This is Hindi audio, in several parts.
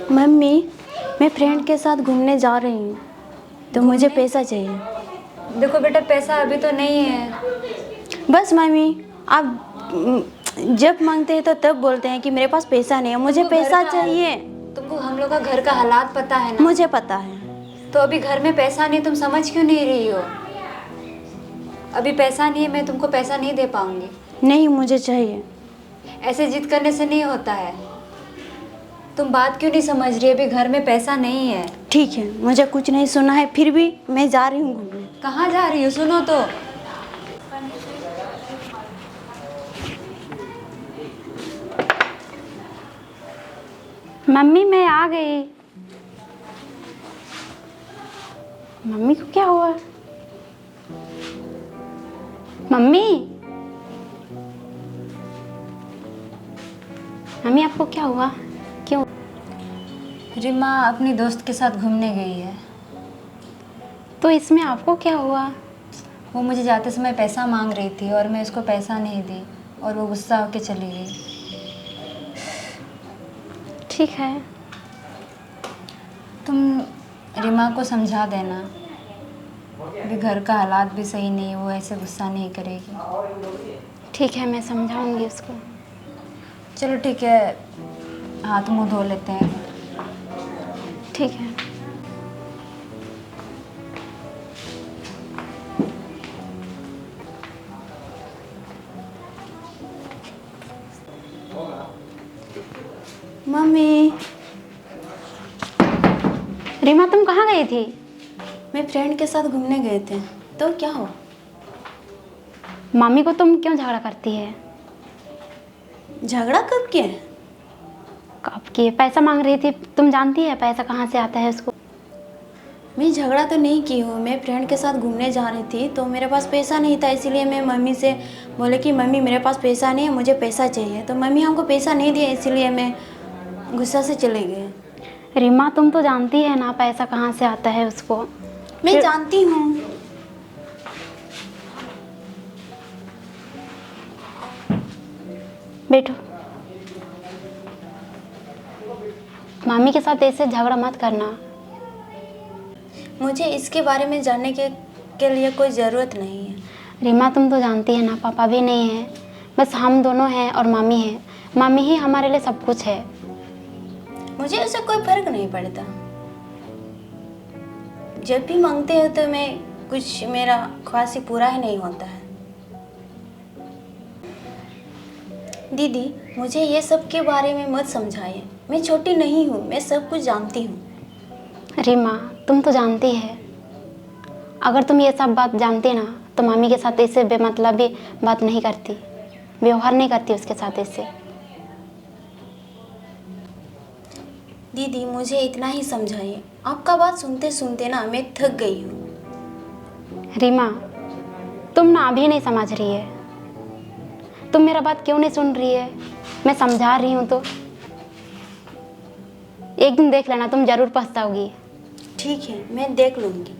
मम्मी, मैं फ्रेंड के साथ घूमने जा रही हूँ तो मुझे पैसा चाहिए। देखो बेटा, पैसा अभी तो नहीं है। बस मम्मी, आप जब मांगते हैं तो तब बोलते हैं कि मेरे पास पैसा नहीं है। मुझे पैसा चाहिए। तुमको हम लोग का घर का हालात पता है ना? मुझे पता है। तो अभी घर में पैसा नहीं, तुम समझ क्यों नहीं रही हो? अभी पैसा नहीं है, मैं तुमको पैसा नहीं दे पाऊंगी। नहीं, मुझे चाहिए। ऐसे जिद करने से नहीं होता है। तुम बात क्यों नहीं समझ रही? अभी घर में पैसा नहीं है। ठीक है, मुझे कुछ नहीं सुना है, फिर भी मैं जा रही हूँ घूमने। कहाँ जा रही हो? सुनो तो। मम्मी, मैं आ गई। मम्मी को क्या हुआ? मम्मी, मम्मी आपको क्या हुआ? क्यों? रिमा अपनी दोस्त के साथ घूमने गई है। तो इसमें आपको क्या हुआ? वो मुझे जाते समय पैसा मांग रही थी और मैं उसको पैसा नहीं दी और वो गुस्सा होके चली गई। ठीक है। तुम रिमा को समझा देना, अभी घर का हालात भी सही नहीं है, वो ऐसे गुस्सा नहीं करेगी। ठीक है, मैं समझाऊंगी उसको। चलो ठीक है, हाथ मुंह धो लेते हैं। ठीक है। मम्मी, रीमा तुम कहाँ गई थी? मैं फ्रेंड के साथ घूमने गए थे। तो क्या हुआ? मम्मी को तुम क्यों झगड़ा करती है? झगड़ा कब किया? कब की? पैसा मांग रही थी, तुम जानती है पैसा कहाँ से आता है उसको। मैं झगड़ा तो नहीं की हूँ। मैं फ्रेंड के साथ घूमने जा रही थी तो मेरे पास पैसा नहीं था, इसीलिए मैं मम्मी से बोले कि मम्मी मेरे पास पैसा नहीं है, मुझे पैसा चाहिए। तो मम्मी हमको पैसा नहीं दिया, इसीलिए मैं गुस्सा से चले गए। रीमा तुम तो जानती है ना पैसा कहाँ से आता है उसको। मैं जानती हूँ। बैठो। मम्मी के साथ ऐसे झगड़ा मत करना। मुझे इसके बारे में जानने के लिए कोई ज़रूरत नहीं है। रीमा तुम तो जानती है ना पापा भी नहीं है, बस हम दोनों हैं और मम्मी है। मम्मी ही हमारे लिए सब कुछ है। मुझे उससे कोई फर्क नहीं पड़ता। जब भी मांगते हो तो मैं कुछ मेरा ख्वाहिश पूरा ही नहीं होता है। दीदी, मुझे ये सब के बारे में मत समझाइए। मैं छोटी नहीं हूँ, मैं सब कुछ जानती हूँ। रीमा तुम तो जानती है, अगर तुम ये सब बात जानती ना तो मम्मी के साथ ऐसे बेमतलबी बात नहीं करती, व्यवहार नहीं करती उसके साथ ऐसे। दीदी, मुझे इतना ही समझाइए। आपका बात सुनते सुनते ना मैं थक गई हूँ। रीमा तुम ना अभी नहीं समझ रही है। तुम मेरा बात क्यों नहीं सुन रही है? मैं समझा रही हूँ तो एक दिन देख लेना, तुम जरूर पछताओगी। ठीक है, मैं देख लूँगी।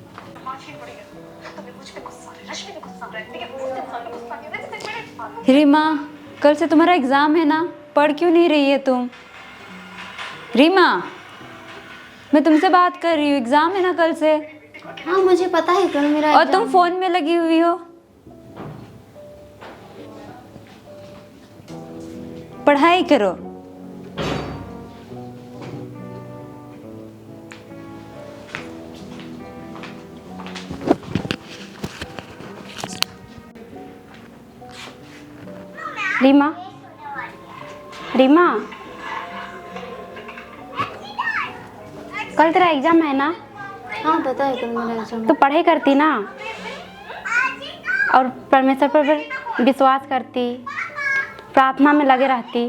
रीमा कल से तुम्हारा एग्ज़ाम है ना, पढ़ क्यों नहीं रही है तुम? रीमा मैं तुमसे बात कर रही हूँ, एग्ज़ाम है ना कल से। हाँ मुझे पता है कल मेरा और एग्जाम तुम फ़ोन में लगी हुई हो। पढ़ाई करो। रीमा रीमा कल तेरा एग्जाम है ना? हाँ पता है कल मेरा एग्जाम। तो पढ़ाई करती ना और परमेश्वर पर विश्वास करती, प्रार्थना में लगे रहती।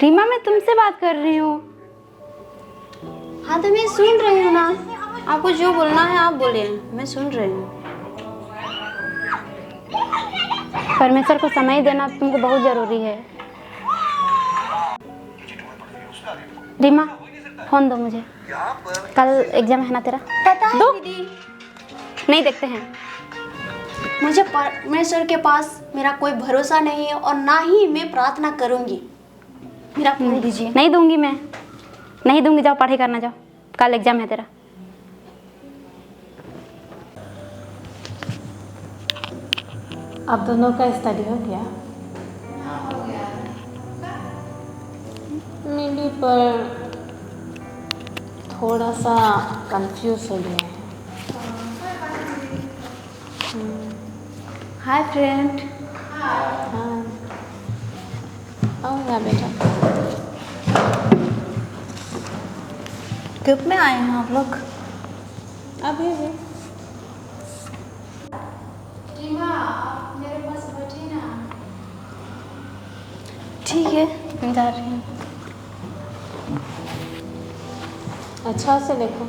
रीमा मैं तुमसे बात कर रही हूँ। हाँ तो मैं सुन रही हूँ ना, आपको जो बोलना है आप बोलिए, मैं सुन रही हूँ। परमेश्वर को समय देना तुमको बहुत जरूरी है। रीमा फ़ोन दो मुझे, कल एग्ज़ाम है ना तेरा। पता है दो। दीदी, नहीं देखते हैं। मुझे परमेश्वर के पास मेरा कोई भरोसा नहीं है और ना ही मैं प्रार्थना करूंगी। मेरा फोन दीजिए। नहीं दूंगी मैं, नहीं दूंगी। जाओ पढ़ाई करना जाओ, कल एग्ज़ाम है तेरा। आप दोनों का स्टडी हो गया? मेरी पर थोड़ा सा कंफ्यूज हो गया है। Hi friend. हाँ, आओ बेटा। कब में आए हैं आप लोग? अभी भी मेरे पास बैठे ना। ठीक है, मैं जा रही हूँ। अच्छा से देखो।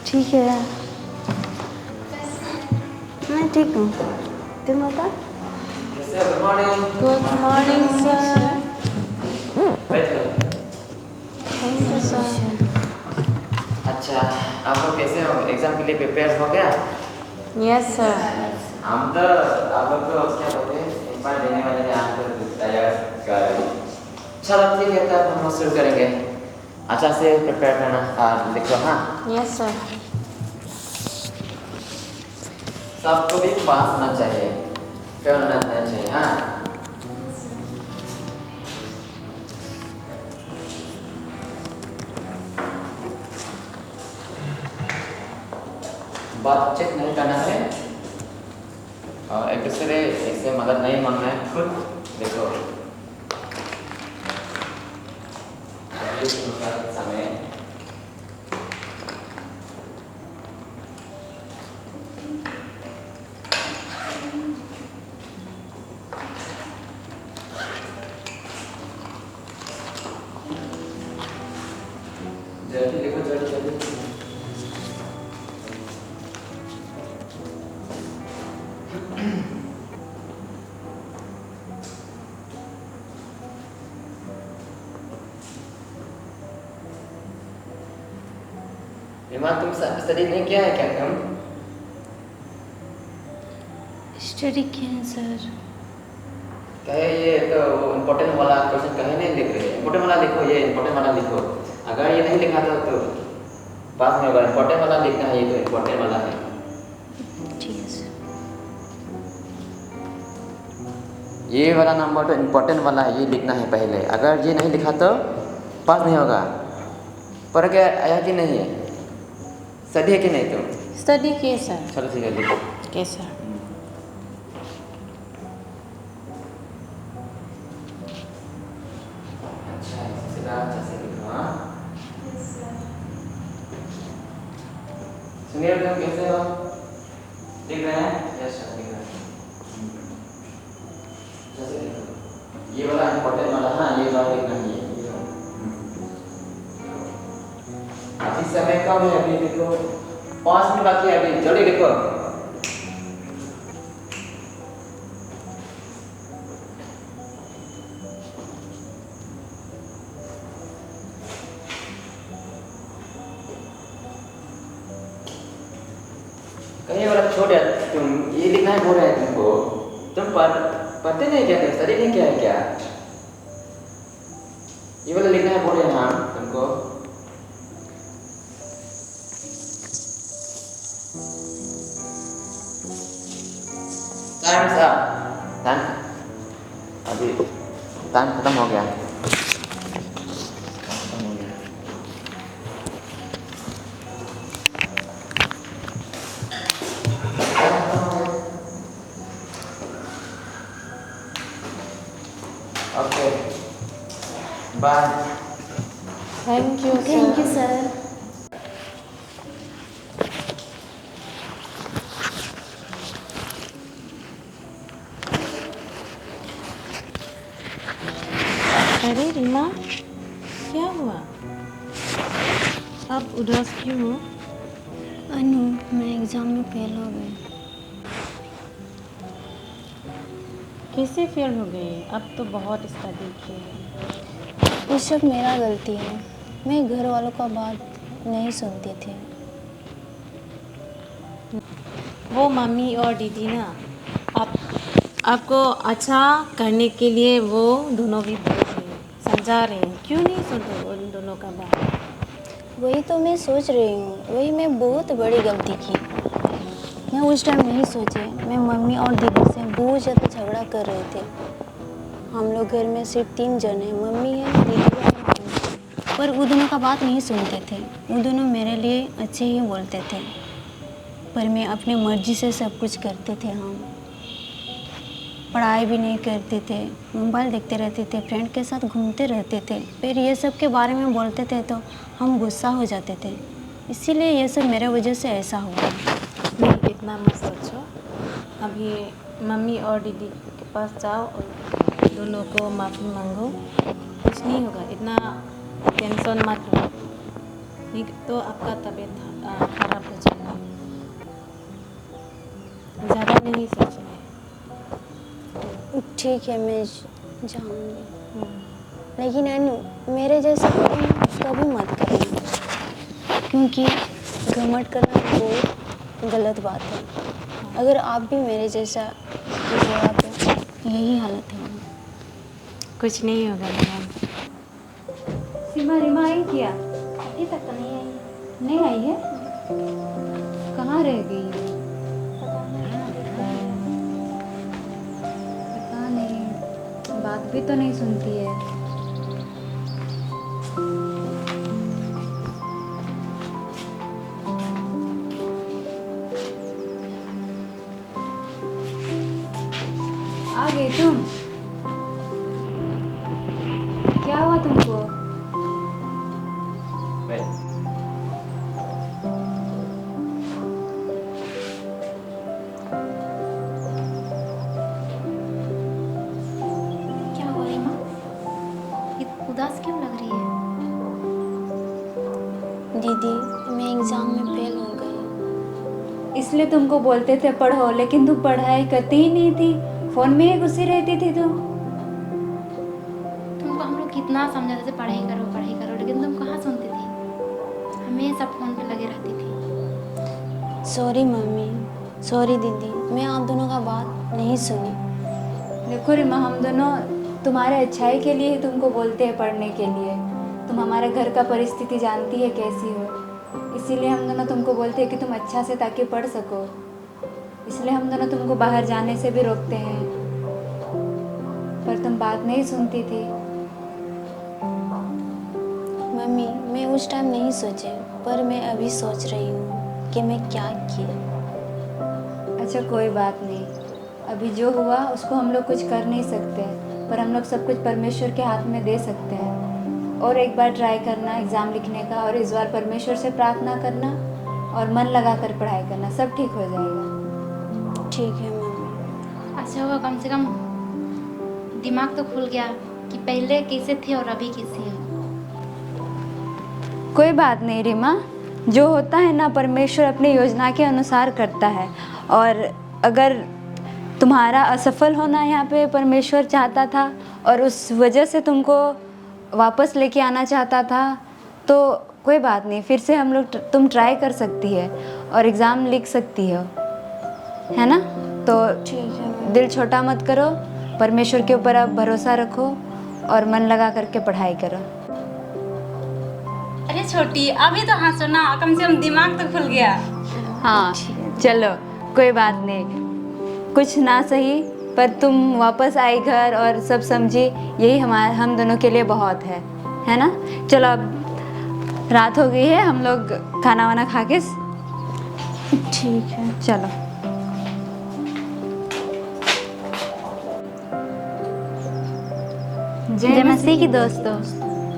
ठीक है, मैं ठीक हूँ। तुम बता। Good morning sir. Thank you sir. अच्छा, आप लोग कैसे हो? एग्जाम के लिए प्रिपेयर हो गया? Yes sir. हम तो आप लोग को क्या बोलते हैं, एक बार देने वाले हैं, आप तो तैयार कर रहे हैं। चलो ठीक है, तब हम लोग शुरू करेंगे। अच्छा से प्रिपेयर करना, लिखो। हाँ, यस सर। सबको भी पास होना चाहिए, फेल होना नहीं चाहिए। हाँ, बात चेक नहीं करना है और एक दूसरे से मदद नहीं मांगना है, खुद देखो। समय जल्दी देखो, जल्दी जल्दी। ईमान, तुम स्टडी नहीं किया है क्या? तुम स्टडी किए हैं सर। कहे ये तो इम्पोर्टेंट वाला क्वेश्चन कहे नहीं लिख रहे। इम्पोर्टेंट वाला लिखो, ये इम्पोर्टेंट वाला लिखो। अगर ये नहीं लिखा तो पास नहीं होगा। इम्पोर्टेंट वाला लिखना है, ये तो इम्पोर्टेंट वाला है। ठीक है सर। ये वाला नंबर तो इम्पोर्टेंट वाला है, ये लिखना है पहले। अगर ये नहीं लिखा तो पास नहीं होगा। पर क्या आया कि नहीं है? स्टडी है कि नहीं तुम? स्टडी किए सर। चलो ठीक है, लिखो। Okay sir. अच्छा, सीधा अच्छा से लिखो। हाँ, सुनिए, तुम कैसे हो? लिख रहे हैं? यस सर, लिख रहे हैं। जैसे लिखो, ये वाला इम्पोर्टेंट वाला। हाँ, ये वाला लिखना है। अभी समय कम है, अभी लिखो। 5 मिनट बाकी है, अभी जल्दी लिखो। कहीं वाला छोड़ यार, तुम ये लिखना है बोल रहे हैं तुमको। तुम पढ़ते नहीं क्या? तुम स्टडी नहीं किया है क्या? ये वाला लिखना है बोल रहे हैं हम तुमको। Time's up. टाइम अभी टाइम खत्म हो गया। Okay, bye. Thank you thank you sir. Sir. अरे रीमा, क्या हुआ? आप उदास क्यों हो? अनु, मैं एग्ज़ाम में फेल हो गई। कैसे फेल हो गई? अब तो बहुत स्टडी की है। ये सब मेरा गलती है। मैं घर वालों का बात नहीं सुनती थी। वो मम्मी और दीदी ना आप आपको अच्छा करने के लिए वो दोनों भी बोल रहे हैं, समझा रहे हैं। क्यों नहीं सुनते वो उन दोनों का बात? वही तो मैं सोच रही हूँ, वही मैं बहुत बड़ी गलती की। मैं उस टाइम नहीं सोचे, मैं मम्मी और दीदी से बहुत ज़्यादा झगड़ा कर रहे थे। हम लोग घर में सिर्फ 3 जन हैं, मम्मी है, दीदी है और हम। पर वो दोनों का बात नहीं सुनते थे। वो दोनों मेरे लिए अच्छे ही बोलते थे, पर मैं अपनी मर्जी से सब कुछ करते थे। हम पढ़ाई भी नहीं करते थे, मोबाइल देखते रहते थे, फ्रेंड के साथ घूमते रहते थे। फिर ये सब के बारे में बोलते थे तो हम गुस्सा हो जाते थे। इसीलिए ये सब मेरे वजह से ऐसा हुआ। नहीं, इतना मत सोचो। अभी मम्मी और दीदी के पास जाओ और दोनों को माफ़ी मांगो। कुछ नहीं होगा, इतना टेंशन मत लो, नहीं तो आपका तबीयत खराब हो जाएगा। ज़्यादा नहीं सोचना है। ठीक है, मैं जाऊँगी, लेकिन अनु मेरे जैसा कभी मत करना, क्योंकि घमंड करना बहुत गलत बात है। अगर आप भी मेरे जैसा हुआ तो यही हालत है। कुछ नहीं होगा मैम। सीमा, रिमा आई क्या? अभी तक तो नहीं आई। नहीं आई है? कहाँ रह गई है? पता नहीं, बात भी तो नहीं सुनती है। आ गई तुम? क्या हुआ तुमको? क्या हो रही माँ? ये उदास क्यों लग रही है? दीदी, मैं एग्ज़ाम में फेल हो गई। इसलिए तुमको बोलते थे पढ़ो, लेकिन तुम पढ़ाई करती ही नहीं थी, फोन में ही घुसी रहती थी तुम। तुमको हम लोग कितना समझाते थे पढ़ाई करो, लेकिन तुम कहाँ सुनती थी? हमेशा फ़ोन पे लगे रहती थी। सॉरी मम्मी, सॉरी दीदी, मैं आप दोनों का बात नहीं सुनी। देखो रिमा, हम दोनों तुम्हारे अच्छाई के लिए ही तुमको बोलते हैं पढ़ने के लिए। तुम हमारे घर का परिस्थिति जानती है कैसी हो, इसीलिए हम दोनों तुमको बोलते हैं कि तुम अच्छा से ताकि पढ़ सको। इसलिए हम दोनों तुमको बाहर जाने से भी रोकते हैं, पर तुम बात नहीं सुनती थी। मम्मी, मैं उस टाइम नहीं सोचे, पर मैं अभी सोच रही हूँ कि मैं क्या किया। अच्छा कोई बात नहीं, अभी जो हुआ उसको हम लोग कुछ कर नहीं सकते, पर हम लोग सब कुछ परमेश्वर के हाथ में दे सकते हैं। और एक बार ट्राई करना एग्ज़ाम लिखने का, और इस बार परमेश्वर से प्रार्थना करना और मन लगा कर पढ़ाई करना, सब ठीक हो जाएगा। ठीक है मम्मी। अच्छा हुआ, कम से कम दिमाग तो खुल गया कि पहले कैसे थे और अभी कैसे हो। कोई बात नहीं रिमा, जो होता है ना परमेश्वर अपनी योजना के अनुसार करता है। और अगर तुम्हारा असफल होना यहाँ पे परमेश्वर चाहता था और उस वजह से तुमको वापस लेके आना चाहता था, तो कोई बात नहीं, फिर से हम लोग तुम ट्राई कर सकती है और एग्ज़ाम लिख सकती हो, है ना? तो ठीक है। दिल छोटा मत करो, परमेश्वर के ऊपर आप भरोसा रखो और मन लगा करके पढ़ाई करो। अरे छोटी, अभी तो हंसो ना, कम से कम दिमाग तो खुल गया। हाँ चलो कोई बात नहीं, कुछ ना सही पर तुम वापस आई घर और सब समझी, यही हम दोनों के लिए बहुत है ना? चलो अब रात हो गई है, हम लोग खाना वाना खा के ठीक है। चलो। जय मसीह की दोस्तों।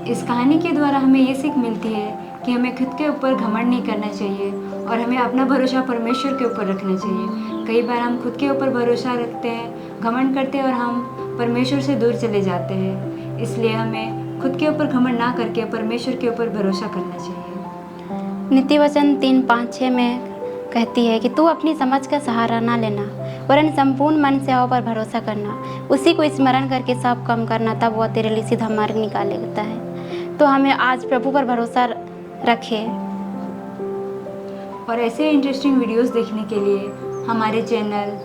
इस कहानी के द्वारा हमें ये सीख मिलती है कि हमें खुद के ऊपर घमंड नहीं करना चाहिए और हमें अपना भरोसा परमेश्वर के ऊपर रखना चाहिए। कई बार हम खुद के ऊपर भरोसा रखते हैं, घमंड करते हैं और हम परमेश्वर से दूर चले जाते हैं। इसलिए हमें खुद के ऊपर घमंड ना करके परमेश्वर के ऊपर भरोसा करना चाहिए। नीति वचन 3:5-6 में कहती है कि तू अपनी समझ का सहारा ना लेना, वरन संपूर्ण मन से पर भरोसा करना, उसी को स्मरण करके सब काम करना, तब वह तेरे लिए सीधा मार्ग निकाल लेता है। तो हमें आज प्रभु पर भरोसा रखें। और ऐसे इंटरेस्टिंग वीडियोस देखने के लिए हमारे चैनल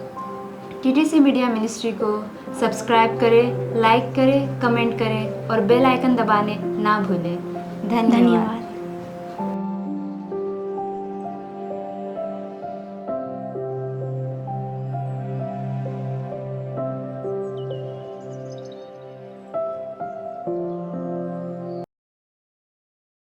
TTC मीडिया मिनिस्ट्री को सब्सक्राइब करें, लाइक करें, कमेंट करें और बेल आइकन दबाने ना भूलें। धन्यवाद।